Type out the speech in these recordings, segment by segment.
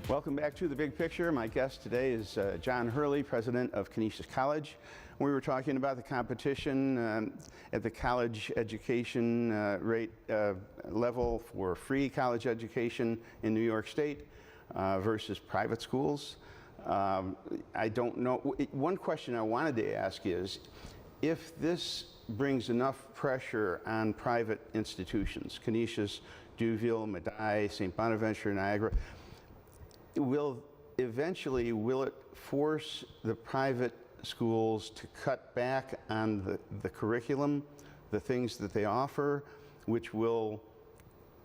Welcome back to The Big Picture. My guest today is John Hurley, president of Canisius College. We were talking about the competition at the college education rate level for free college education in New York State versus private schools. I don't know. One question I wanted to ask is, if this brings enough pressure on private institutions, Canisius, Duville, Medaille, St. Bonaventure, Niagara, will it force the private schools to cut back on the curriculum, the things that they offer, which will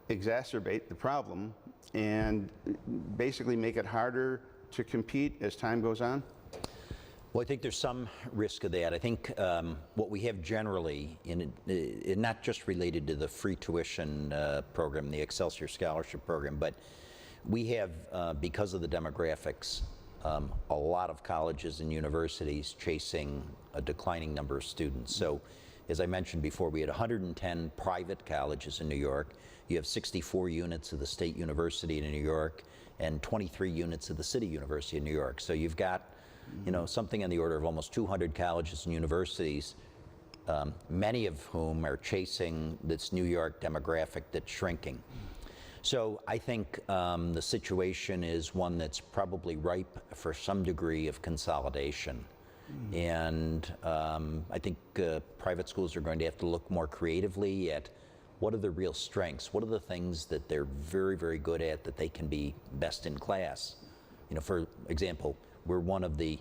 exacerbate the problem and basically make it harder to compete as time goes on? Well, I think there's some risk of that. I think what we have generally, not just related to the free tuition program, the Excelsior Scholarship Program, but we have, because of the demographics, a lot of colleges and universities chasing a declining number of students. So, as I mentioned before, we had 110 private colleges in New York. You have 64 units of the State University in New York and 23 units of the City University in New York. So you've got, you know, something on the order of almost 200 colleges and universities, many of whom are chasing this New York demographic that's shrinking. So I think the situation is one that's probably ripe for some degree of consolidation. And I think private schools are going to have to look more creatively at what are the real strengths, what are the things that they're very, very good at that they can be best in class. You know, for example, we're one of the,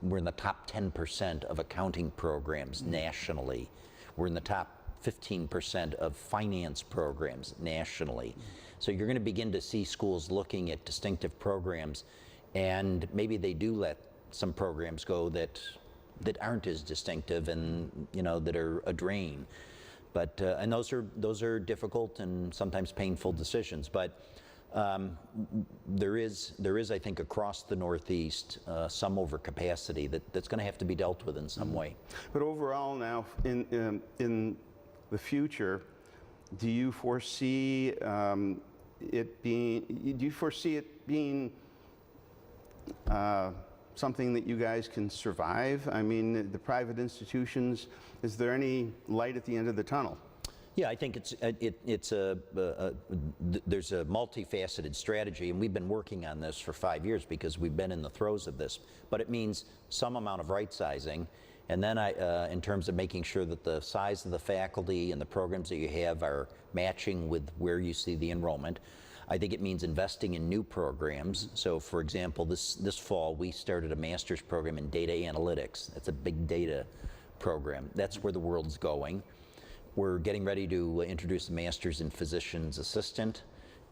we're in the top 10% of accounting programs nationally. We're in the top 15% of finance programs nationally. So you're going to begin to see schools looking at distinctive programs, and maybe they do let some programs go that aren't as distinctive and, you know, that are a drain. But and those are difficult and sometimes painful decisions. But there is I think across the Northeast some overcapacity that's going to have to be dealt with in some way. But overall now in the future, do you foresee it being something that you guys can survive? I mean, the private institutions, is there any light at the end of the tunnel? Yeah, I think there's a multifaceted strategy, and we've been working on this for 5 years because we've been in the throes of this. But it means some amount of right sizing. And then in terms of making sure that the size of the faculty and the programs that you have are matching with where you see the enrollment, I think it means investing in new programs. So for example, this fall we started a master's program in data analytics. That's a big data program. That's where the world's going. We're getting ready to introduce a master's in physician's assistant.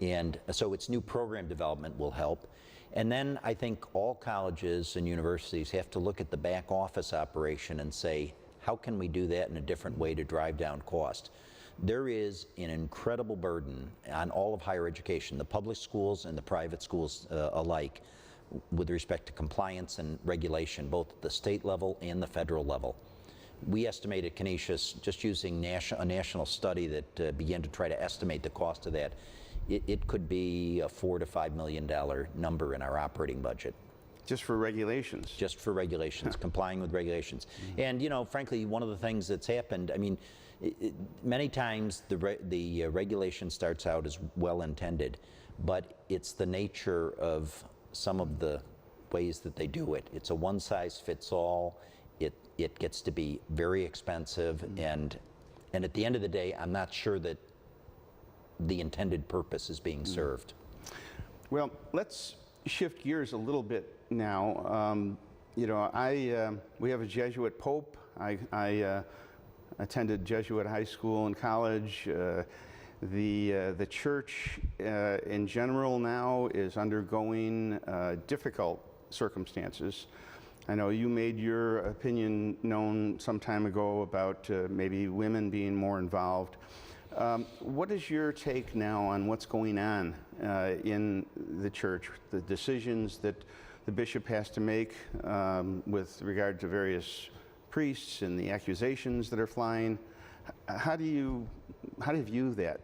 And so it's new program development will help. And then I think all colleges and universities have to look at the back office operation and say, how can we do that in a different way to drive down cost? There is an incredible burden on all of higher education, the public schools and the private schools alike, with respect to compliance and regulation, both at the state level and the federal level. We estimate at Canisius, just using a national study that began to try to estimate the cost of that, it could be a $4 to $5 million number in our operating budget. Just for regulations? Just for regulations, complying with regulations. And, you know, frankly, one of the things that's happened, I mean, many times the regulation starts out as well-intended, but it's the nature of some of the ways that they do it. It's a one-size-fits-all. It gets to be very expensive, and at the end of the day, I'm not sure that the intended purpose is being served. Well, let's shift gears a little bit now. You know, we have a Jesuit Pope. I attended Jesuit high school and college. The church in general now is undergoing difficult circumstances. I know you made your opinion known some time ago about maybe women being more involved. What is your take now on what's going on in the church, the decisions that the bishop has to make with regard to various priests and the accusations that are flying? How do you view that?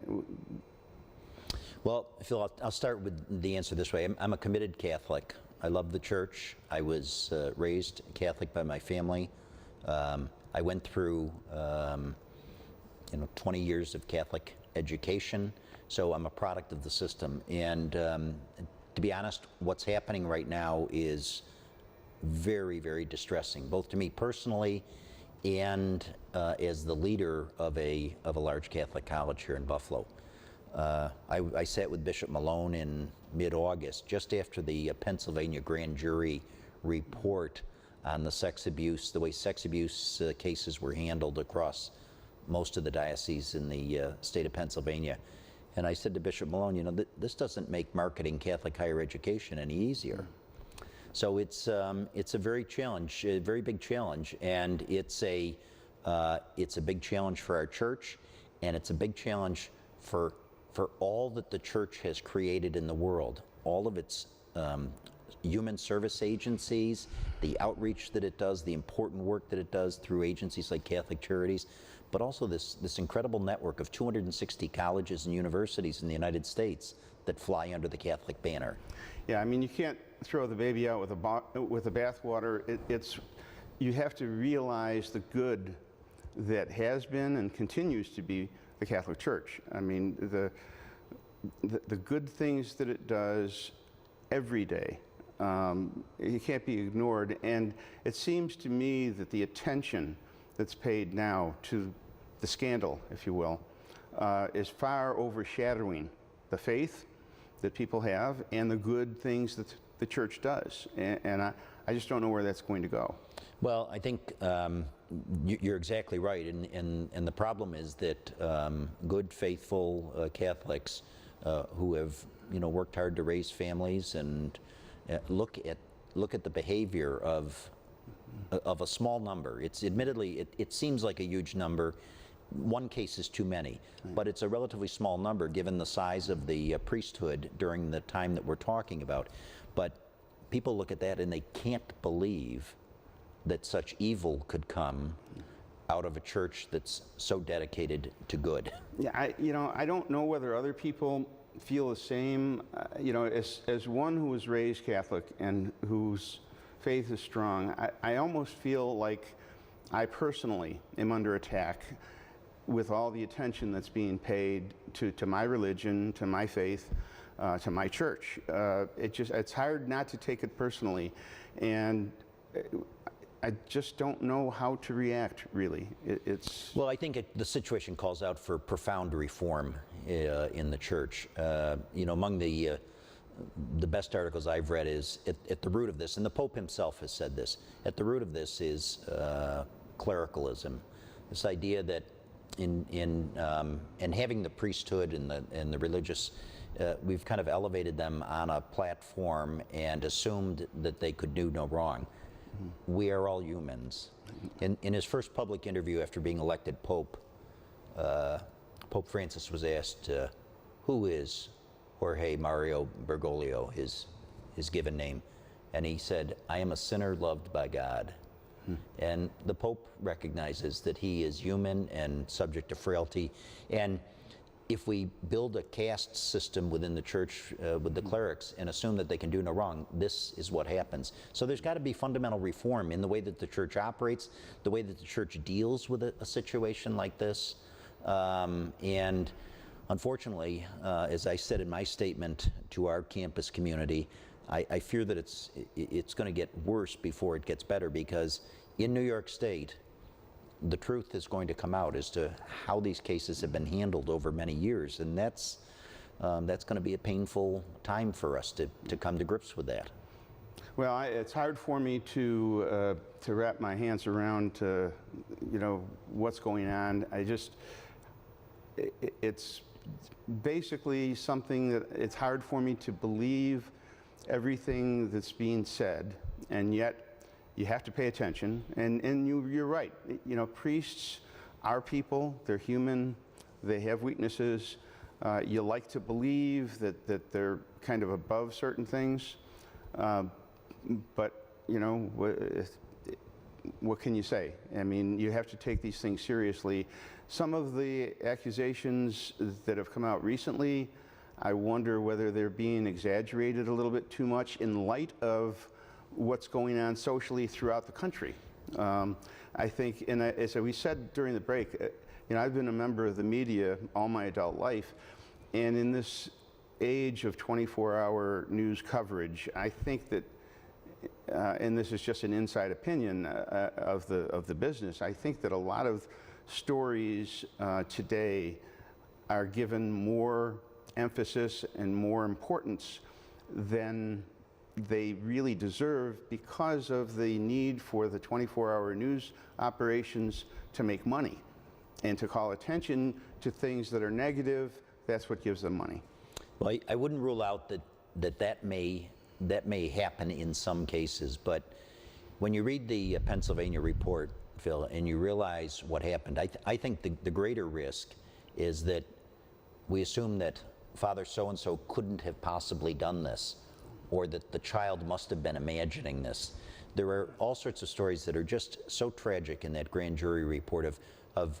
Well, Phil, I'll start with the answer this way. I'm a committed Catholic. I love the church. I was raised Catholic by my family. I went through 20 years of Catholic education, so I'm a product of the system. And to be honest, what's happening right now is very, very distressing, both to me personally and as the leader of a large Catholic college here in Buffalo. I sat with Bishop Malone in mid-August, just after the Pennsylvania grand jury report on the way sex abuse cases were handled across most of the dioceses in the state of Pennsylvania. And I said to Bishop Malone, this doesn't make marketing Catholic higher education any easier. So it's a very big challenge, and it's a big challenge for our church, and it's a big challenge for all that the church has created in the world, all of its human service agencies, the outreach that it does, the important work that it does through agencies like Catholic Charities, but also this incredible network of 260 colleges and universities in the United States that fly under the Catholic banner. Yeah, I mean, you can't throw the baby out with the bathwater. You have to realize the good that has been and continues to be the Catholic Church. I mean, the good things that it does every day, it can't be ignored. And it seems to me that the attention that's paid now to the scandal, if you will, is far overshadowing the faith that people have and the good things that the church does. And I just don't know where that's going to go. Well, I think you're exactly right, and the problem is that good, faithful Catholics who have worked hard to raise families and look at the behavior of a small number. It's admittedly it seems like a huge number. One case is too many, but it's a relatively small number given the size of the priesthood during the time that we're talking about. But people look at that and they can't believe that such evil could come out of a church that's so dedicated to good. Yeah, I don't know whether other people feel the same. As one who was raised Catholic and whose faith is strong, I almost feel like I personally am under attack with all the attention that's being paid to my religion, to my faith, to my church. It's hard not to take it personally, and I just don't know how to react, really. Well, I think the situation calls out for profound reform in the church. Among the best articles I've read is at the root of this, and the Pope himself has said this, at the root of this is clericalism. This idea that in having the priesthood and the religious, we've kind of elevated them on a platform and assumed that they could do no wrong. We are all humans. In his first public interview after being elected Pope, Pope Francis was asked, who is Jorge Mario Bergoglio, his given name, and he said, I am a sinner loved by God. And the Pope recognizes that he is human and subject to frailty. And if we build a caste system within the church with the clerics and assume that they can do no wrong, this is what happens. So there's got to be fundamental reform in the way that the church operates, the way that the church deals with a situation like this. And unfortunately, as I said in my statement to our campus community, I fear that it's going to get worse before it gets better, because in New York State, the truth is going to come out as to how these cases have been handled over many years, and that's going to be a painful time for us to come to grips with that. Well, it's hard for me to wrap my hands around what's going on. It's basically something that it's hard for me to believe everything that's being said, and yet you have to pay attention. And you're right. Priests are people. They're human. They have weaknesses. You like to believe that they're kind of above certain things, but what can you say? I mean, you have to take these things seriously. Some of the accusations that have come out recently, I wonder whether they're being exaggerated a little bit too much in light of what's going on socially throughout the country. I think, and as we said during the break, I've been a member of the media all my adult life, and in this age of 24-hour news coverage, I think that, and this is just an inside opinion of the business, I think that a lot of stories today are given more emphasis and more importance than they really deserve because of the need for the 24-hour news operations to make money and to call attention to things that are negative. That's what gives them money. Well, I wouldn't rule out that may happen in some cases, but when you read the Pennsylvania report, Phil, and you realize what happened, I think the greater risk is that we assume that Father so-and-so couldn't have possibly done this, or that the child must have been imagining this. There are all sorts of stories that are just so tragic in that grand jury report of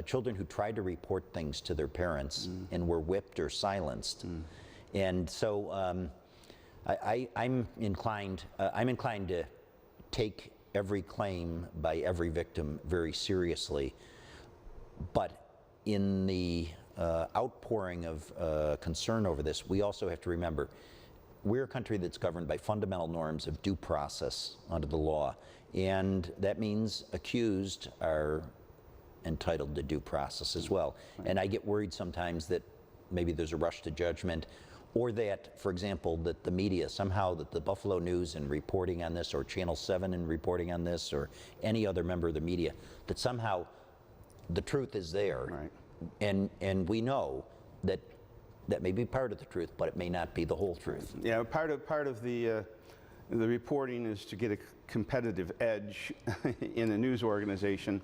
children who tried to report things to their parents and were whipped or silenced. And so I'm inclined to take every claim by every victim very seriously, but in the outpouring of concern over this, we also have to remember we're a country that's governed by fundamental norms of due process under the law, and that means accused are entitled to due process as well. And I get worried sometimes that maybe there's a rush to judgment, or that, for example, that the media, somehow that the Buffalo News in reporting on this, or Channel 7 in reporting on this, or any other member of the media, that somehow the truth is there. Right. And we know that that may be part of the truth, but it may not be the whole truth. Yeah, part of the reporting is to get a competitive edge in a news organization,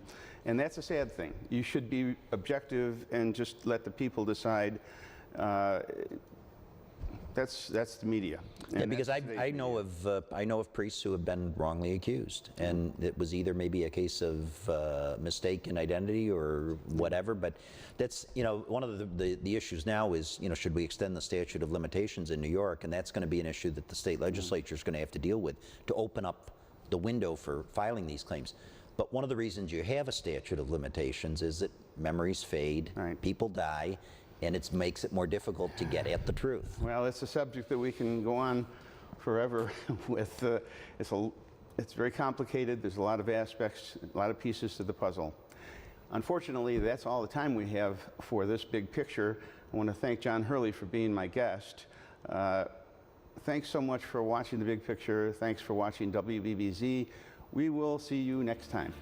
and that's a sad thing. You should be objective and just let the people decide. That's the media. Yeah, because I know of priests who have been wrongly accused, and it was either maybe a case of mistaken identity or whatever. But that's one of the issues now is should we extend the statute of limitations in New York, and that's going to be an issue that the state legislature is going to have to deal with to open up the window for filing these claims. But one of the reasons you have a statute of limitations is that memories fade, people die, and it makes it more difficult to get at the truth. Well, it's a subject that we can go on forever with. It's very complicated. There's a lot of aspects, a lot of pieces to the puzzle. Unfortunately, that's all the time we have for this big picture. I want to thank John Hurley for being my guest. Thanks so much for watching The Big Picture. Thanks for watching WBBZ. We will see you next time.